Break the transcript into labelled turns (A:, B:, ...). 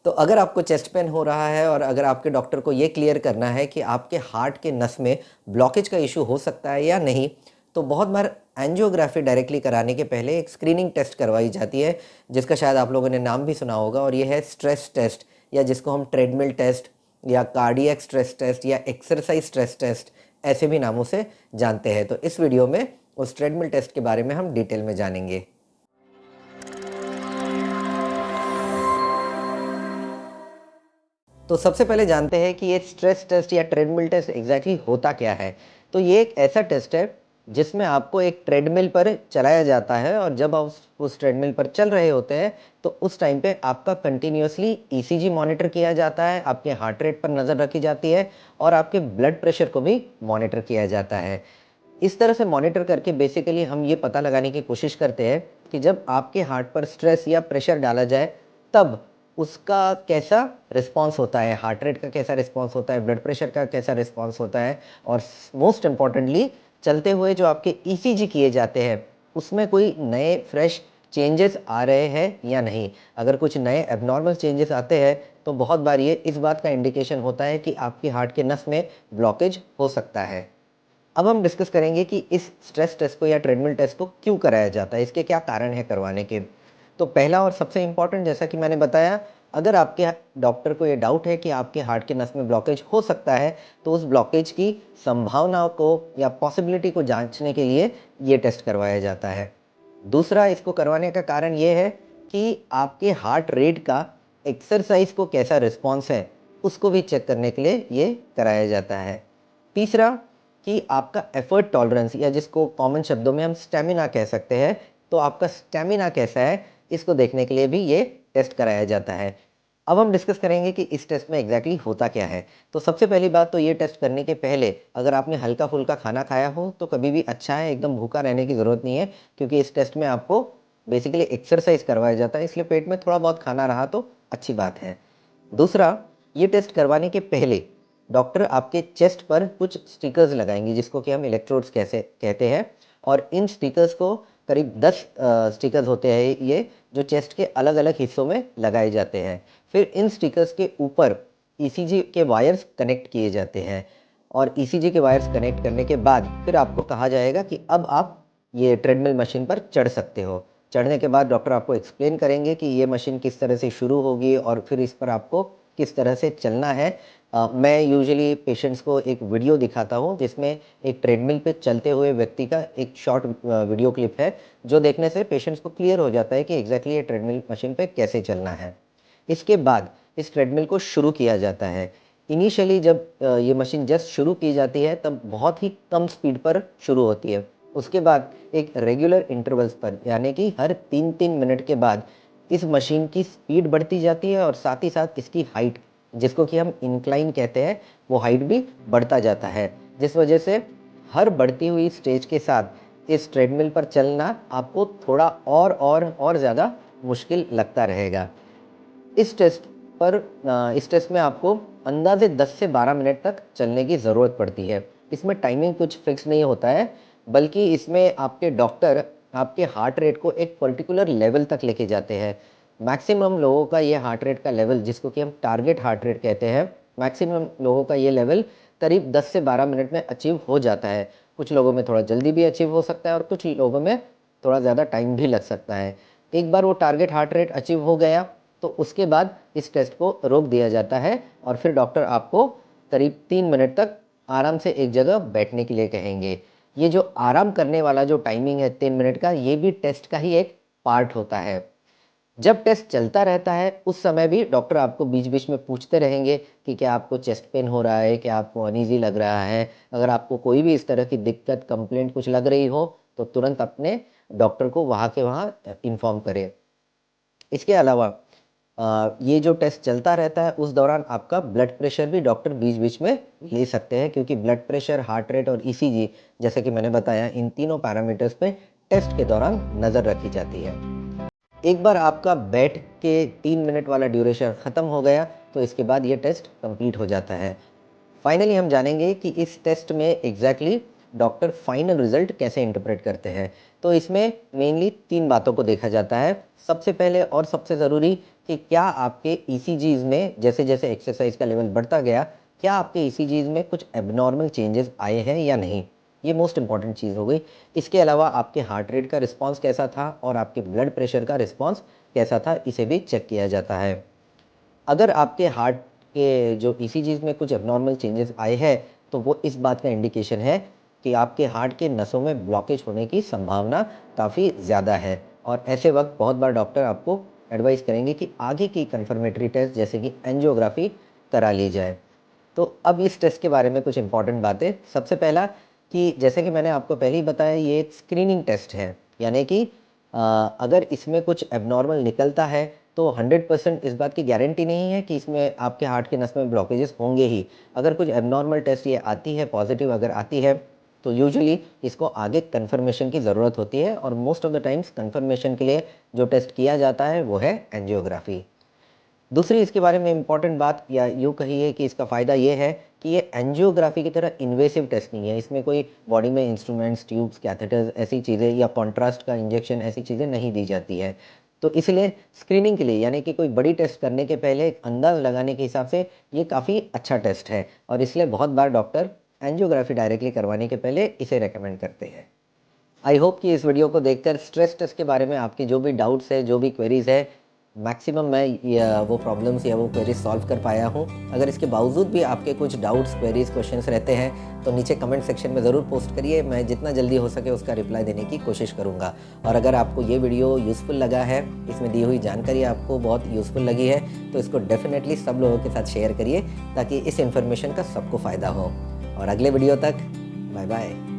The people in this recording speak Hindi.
A: तो अगर आपको चेस्ट पेन हो रहा है और अगर आपके डॉक्टर को ये क्लियर करना है कि आपके हार्ट के नस में ब्लॉकेज का इशू हो सकता है या नहीं, तो बहुत बार एंजियोग्राफी डायरेक्टली कराने के पहले एक स्क्रीनिंग टेस्ट करवाई जाती है, जिसका शायद आप लोगों ने नाम भी सुना होगा, और ये है स्ट्रेस टेस्ट, या जिसको हम ट्रेडमिल टेस्ट या कार्डियक स्ट्रेस टेस्ट या एक्सरसाइज स्ट्रेस टेस्ट ऐसे भी नामों से जानते हैं। तो इस वीडियो में उस ट्रेडमिल टेस्ट के बारे में हम डिटेल में जानेंगे। तो सबसे पहले जानते हैं कि ये स्ट्रेस टेस्ट या ट्रेडमिल टेस्ट एग्जैक्टली होता क्या है। तो ये एक ऐसा टेस्ट है जिसमें आपको एक ट्रेडमिल पर चलाया जाता है, और जब आप उस ट्रेडमिल पर चल रहे होते हैं तो उस टाइम पे आपका कंटिन्यूसली ईसीजी मॉनिटर किया जाता है, आपके हार्ट रेट पर नज़र रखी जाती है और आपके ब्लड प्रेशर को भी मॉनिटर किया जाता है। इस तरह से मॉनिटर करके बेसिकली हम ये पता लगाने की कोशिश करते हैं कि जब आपके हार्ट पर स्ट्रेस या प्रेशर डाला जाए तब उसका कैसा रिस्पांस होता है, हार्ट रेट का कैसा रिस्पांस होता है, ब्लड प्रेशर का कैसा रिस्पांस होता है, और मोस्ट इम्पॉर्टेंटली चलते हुए जो आपके ईसीजी किए जाते हैं उसमें कोई नए फ्रेश चेंजेस आ रहे हैं या नहीं। अगर कुछ नए एबनॉर्मल चेंजेस आते हैं तो बहुत बार ये इस बात का इंडिकेशन होता है कि आपकी हार्ट के नस में ब्लॉकेज हो सकता है। अब हम डिस्कस करेंगे कि इस स्ट्रेस टेस्ट को या ट्रेडमिल टेस्ट को क्यों कराया जाता है, इसके क्या कारण है करवाने के। तो पहला और सबसे इम्पॉर्टेंट, जैसा कि मैंने बताया, अगर आपके डॉक्टर को ये डाउट है कि आपके हार्ट के नस में ब्लॉकेज हो सकता है तो उस ब्लॉकेज की संभावनाओं को या पॉसिबिलिटी को जांचने के लिए ये टेस्ट करवाया जाता है। दूसरा, इसको करवाने का कारण ये है कि आपके हार्ट रेट का एक्सरसाइज को कैसा रिस्पॉन्स है उसको भी चेक करने के लिए ये कराया जाता है। तीसरा, कि आपका एफर्ट टॉलरेंस, या जिसको कॉमन शब्दों में हम स्टेमिना कह सकते हैं, तो आपका स्टेमिना कैसा है इसको देखने के लिए भी ये टेस्ट कराया जाता है। अब हम डिस्कस करेंगे कि इस टेस्ट में एग्जैक्टली होता क्या है। तो सबसे पहली बात तो ये टेस्ट करने के पहले अगर आपने हल्का फुल्का खाना खाया हो तो कभी भी अच्छा है, एकदम भूखा रहने की ज़रूरत नहीं है, क्योंकि इस टेस्ट में आपको बेसिकली एक्सरसाइज करवाया जाता है, इसलिए पेट में थोड़ा बहुत खाना रहा तो अच्छी बात है। दूसरा, ये टेस्ट करवाने के पहले डॉक्टर आपके चेस्ट पर कुछ स्टिकर्स लगाएंगे, जिसको कि हम इलेक्ट्रोड्स कैसे कहते हैं, और इन स्टिकर्स को करीब 10 स्टिकर्स होते हैं ये, जो चेस्ट के अलग अलग हिस्सों में लगाए जाते हैं। फिर इन स्टिकर्स के ऊपर ईसीजी के वायर्स कनेक्ट किए जाते हैं, और ईसीजी के वायर्स कनेक्ट करने के बाद फिर आपको कहा जाएगा कि अब आप ये ट्रेडमिल मशीन पर चढ़ सकते हो। चढ़ने के बाद डॉक्टर आपको एक्सप्लेन करेंगे कि ये मशीन किस तरह से शुरू होगी और फिर इस पर आपको किस तरह से चलना है। मैं यूजुअली पेशेंट्स को एक वीडियो दिखाता हूँ जिसमें एक ट्रेडमिल पे चलते हुए व्यक्ति का एक शॉर्ट वीडियो क्लिप है, जो देखने से पेशेंट्स को क्लियर हो जाता है कि एग्जैक्टली ये ट्रेडमिल मशीन पे कैसे चलना है। इसके बाद इस ट्रेडमिल को शुरू किया जाता है। इनिशियली जब ये मशीन जस्ट शुरू की जाती है तब बहुत ही कम स्पीड पर शुरू होती है। उसके बाद एक रेगुलर इंटरवल्स पर, यानी कि हर 3-3 मिनट के बाद इस मशीन की स्पीड बढ़ती जाती है, और साथ ही साथ इसकी हाइट, जिसको कि हम इंक्लाइन कहते हैं, वो हाइट भी बढ़ता जाता है, जिस वजह से हर बढ़ती हुई स्टेज के साथ इस ट्रेडमिल पर चलना आपको थोड़ा और ज़्यादा मुश्किल लगता रहेगा। इस टेस्ट पर इस टेस्ट में आपको अंदाजे 10 से 12 मिनट तक चलने की ज़रूरत पड़ती है। इसमें टाइमिंग कुछ फिक्स नहीं होता है, बल्कि इसमें आपके डॉक्टर आपके हार्ट रेट को एक पर्टिकुलर लेवल तक लेके जाते हैं। मैक्सिमम लोगों का ये हार्ट रेट का लेवल, जिसको कि हम टारगेट हार्ट रेट कहते हैं, मैक्सिमम लोगों का ये लेवल करीब 10 से 12 मिनट में अचीव हो जाता है। कुछ लोगों में थोड़ा जल्दी भी अचीव हो सकता है और कुछ लोगों में थोड़ा ज़्यादा टाइम भी लग सकता है। एक बार वो टारगेट हार्ट रेट अचीव हो गया तो उसके बाद इस टेस्ट को रोक दिया जाता है, और फिर डॉक्टर आपको करीब 3 मिनट तक आराम से एक जगह बैठने के लिए कहेंगे। ये जो आराम करने वाला जो टाइमिंग है 3 मिनट का, ये भी टेस्ट का ही एक पार्ट होता है। जब टेस्ट चलता रहता है उस समय भी डॉक्टर आपको बीच बीच में पूछते रहेंगे कि क्या आपको चेस्ट पेन हो रहा है, क्या आपको अनईजी लग रहा है। अगर आपको कोई भी इस तरह की दिक्कत, कंप्लेंट कुछ लग रही हो तो तुरंत अपने डॉक्टर को वहाँ के वहाँ इन्फॉर्म करें। इसके अलावा ये जो टेस्ट चलता रहता है उस दौरान आपका ब्लड प्रेशर भी डॉक्टर बीच बीच में ले सकते हैं, क्योंकि ब्लड प्रेशर, हार्ट रेट और ईसीजी, जैसे कि मैंने बताया, इन तीनों पैरामीटर्स पे टेस्ट के दौरान नज़र रखी जाती है। एक बार आपका बैठ के 3 मिनट वाला ड्यूरेशन ख़त्म हो गया तो इसके बाद ये टेस्ट कंप्लीट हो जाता है। फाइनली हम जानेंगे कि इस टेस्ट में एग्जैक्टली डॉक्टर फाइनल रिजल्ट कैसे इंटरप्रेट करते हैं। तो इसमें मेनली 3 बातों को देखा जाता है। सबसे पहले और सबसे ज़रूरी कि क्या आपके ईसीजीज़ में जैसे-जैसे एक्सरसाइज़ का लेवल बढ़ता गया, क्या आपके ईसीजीज़ में कुछ एब्नॉर्मल चेंजेस आए हैं या नहीं? ये मोस्ट इम्पॉर्टेंट चीज़ हो गई। इसके अलावा आपके हार्ट रेट का रिस्पॉन्स कैसा था और आपके ब्लड प्रेशर का रिस्पॉन्स कैसा था, इसे भी चेक किया जाता है। अगर आपके हार्ट के जो ईसीजीज़ में कुछ एब्नॉर्मल चेंजेस आए हैं, तो वो इस बात का इंडिकेशन है कि आपके हार्ट के नसों में ब्लॉकेज होने की संभावना काफ़ी ज़्यादा है और ऐसे वक़्त बहुत बार डॉक्टर आपको एडवाइस करेंगे कि आगे की कन्फर्मेटरी टेस्ट जैसे कि एंजियोग्राफी करा ली जाए। तो अब इस टेस्ट के बारे में कुछ इम्पॉर्टेंट बातें। सबसे पहला कि जैसे कि मैंने आपको पहले ही बताया, ये एक स्क्रीनिंग टेस्ट है, यानी कि अगर इसमें कुछ एब्नॉर्मल निकलता है तो 100% इस बात की गारंटी नहीं है कि इसमें आपके हार्ट के नस में ब्लॉकेजेस होंगे ही। अगर कुछ एब्नॉर्मल टेस्ट ये आती है, पॉजिटिव अगर आती है, तो यूजुअली इसको आगे कन्फर्मेशन की ज़रूरत होती है और most of the times confirmation के लिए जो टेस्ट किया जाता है वो है एंजियोग्राफी। दूसरी इसके बारे में इम्पॉर्टेंट बात या यूँ कहिए कि इसका फ़ायदा ये है कि ये एंजियोग्राफी की तरह इन्वेसिव टेस्ट नहीं है। इसमें कोई बॉडी में इंस्ट्रूमेंट्स, ट्यूब्स, कैथेटर्स ऐसी चीज़ें या कॉन्ट्रास्ट का इंजेक्शन ऐसी चीज़ें नहीं दी जाती है। तो इसलिए स्क्रीनिंग के लिए यानी कि कोई बड़ी टेस्ट करने के पहले एक अंदाज़ लगाने के हिसाब से ये काफ़ी अच्छा टेस्ट है और इसलिए बहुत बार डॉक्टर एंजियोग्राफी डायरेक्टली करवाने के पहले इसे रेकमेंड करते हैं। आई होप कि इस वीडियो को देखकर स्ट्रेस टेस्ट के बारे में आपकी जो भी डाउट्स है, जो भी क्वेरीज़ है, मैक्सिमम मैं या वो प्रॉब्लम्स या वो क्वेरीज सॉल्व कर पाया हूँ। अगर इसके बावजूद भी आपके कुछ डाउट्स, क्वेरीज, क्वेश्चंस रहते हैं तो नीचे कमेंट सेक्शन में ज़रूर पोस्ट करिए। मैं जितना जल्दी हो सके उसका रिप्लाई देने की कोशिश करूँगा। और अगर आपको ये वीडियो यूज़फुल लगा है, इसमें दी हुई जानकारी आपको बहुत यूज़फुल लगी है, तो इसको डेफिनेटली सब लोगों के साथ शेयर करिए ताकि इस इन्फॉर्मेशन का सबको फ़ायदा हो। और अगले वीडियो तक बाय बाय।